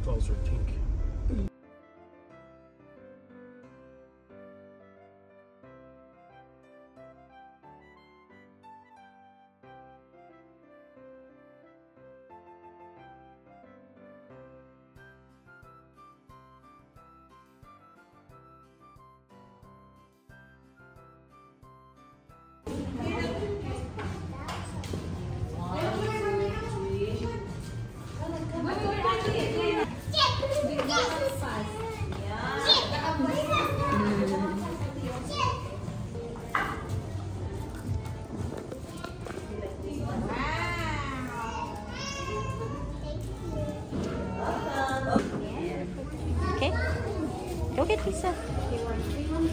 calls her Tink. Okay, go get pizza.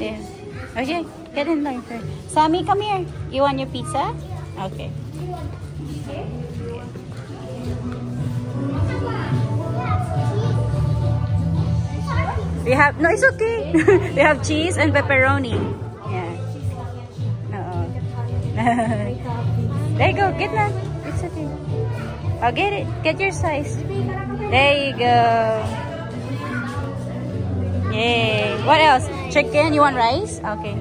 There. Okay, get in line first. Sammy, come here. You want your pizza? Okay. We have, no, it's okay. We have cheese and pepperoni. Yeah. No. There you go. Get that. It's okay. I'll get it. Get your size. There you go. Yay. What else? Chicken? You want rice? Okay.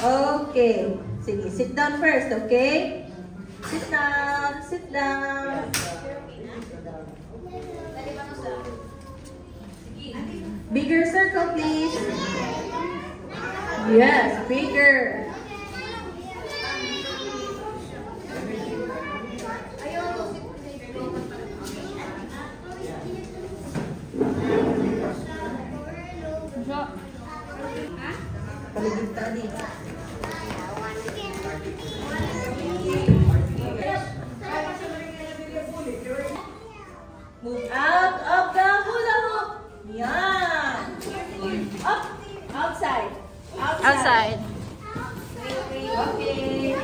Okay. Sige, sit down first, okay? Sit down, sit down. Bigger circle, please. Yes, bigger. Paligid tadi. Move out of the hula hoop. Yeah. Up. Outside. Outside. Okay.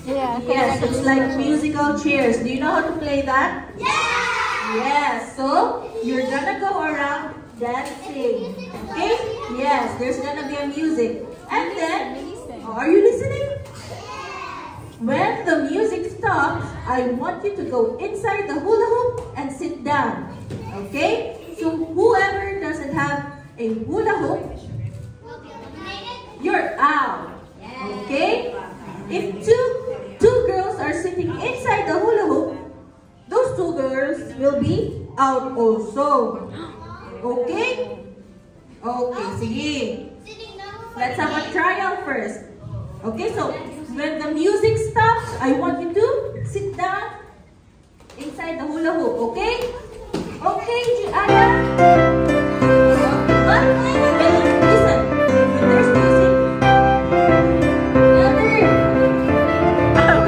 Yeah. Yes, it's like musical chairs. Do you know how to play that? Yeah. Yes. So you're gonna go around dancing. Okay? Yes. There's gonna be a music, and then. Oh, are you listening? When the music stops, I want you to go inside the hula hoop and sit down. Okay? So whoever doesn't have a hula hoop, you're out. Okay? If two girls are sitting inside the hula hoop, those two girls will be out also. Okay? Okay, sige. Let's have a trial first. Okay, so when the music stops, I want you to sit down inside the hula hoop, okay? Okay, Gianna? But, listen, when there's music,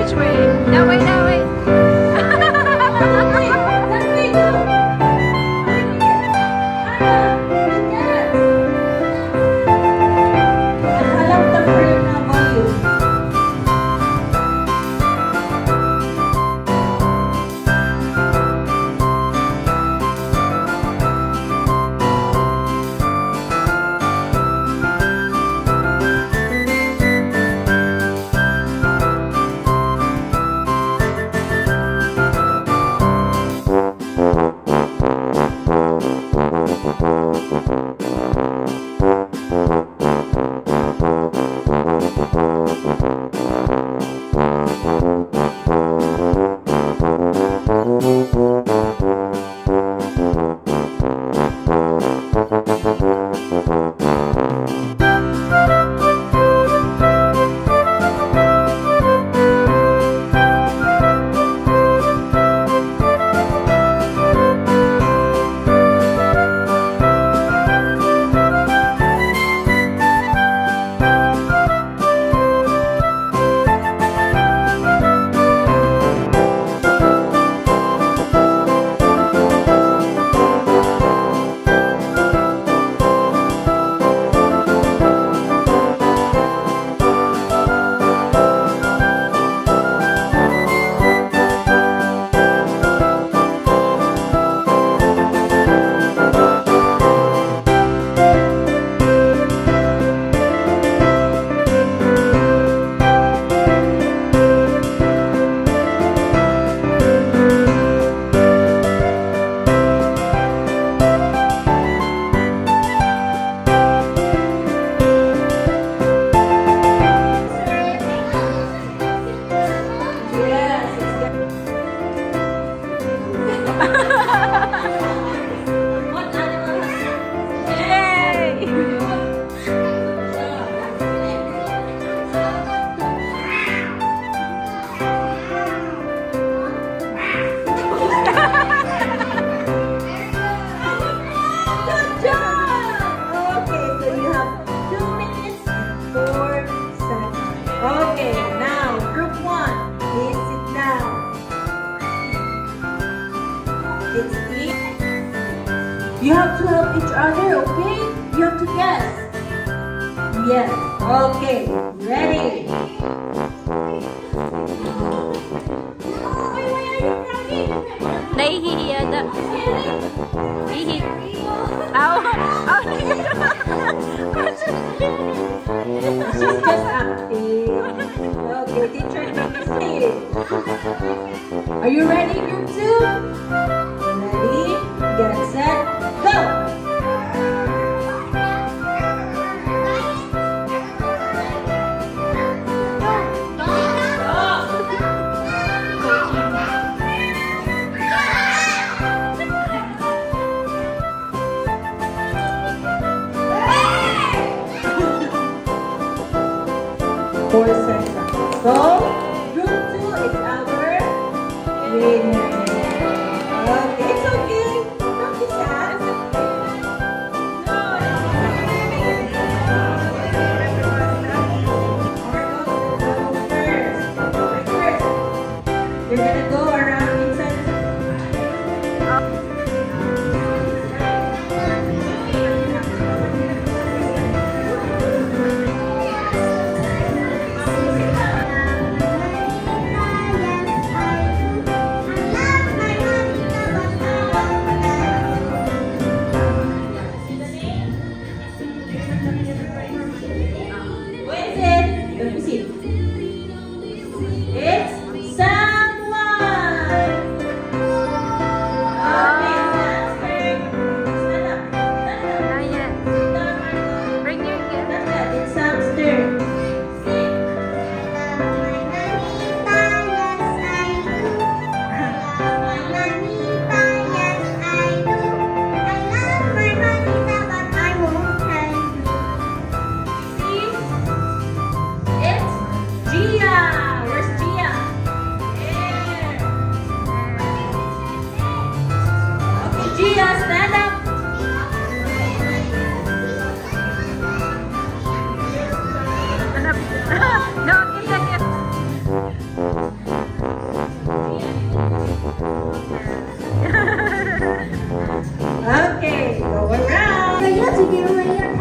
Which way? That way, that way. that way, go. Yes. At alam the prayer na volume. It's E. You have to help each other, okay? You have to guess. Yes. Okay. Ready? Nahihiya na. Hihi. Ow. Ow. She's just acting. Okay, teacher, say it. Are you ready, group 2? Ready? Get set, go! Four seconds. So, group 2 is our winner. Okay, it's okay. Don't be sad. No, first. You're gonna go around inside. Let me see. It's someone. Okay, that's great. Stand up. Not yet. Bring your gift. Not that. It's Sam's turn. Gia, stand up. No, give the gift. Okay, go around. Kaya sige mo yan.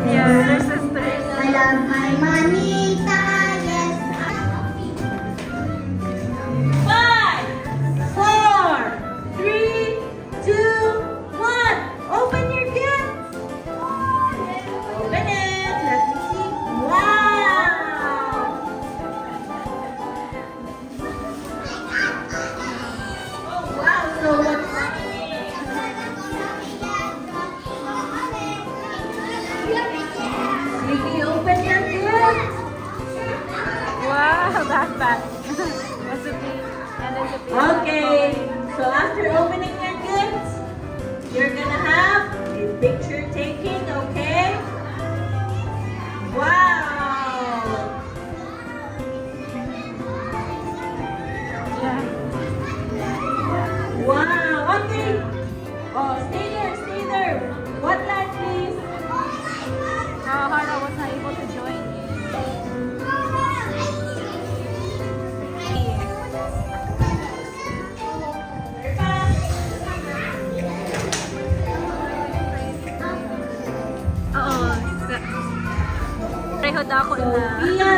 Yeah, they're sisters. I love my manita, yes. 5, 4, 3, 2, 1. Open your gift. Open it. Let me see. Wow. Oh, wow. So what's Sleepy, open your gift. Wow, backpack. Recipe. And recipe. Okay, so after opening your gifts, you're gonna have a picture taking, okay? Wow! Yeah. Wow, okay. Oh, stay there. What line, please? Oh, Hana was not able to join you. Oo. Pareho daw ako na. Sophia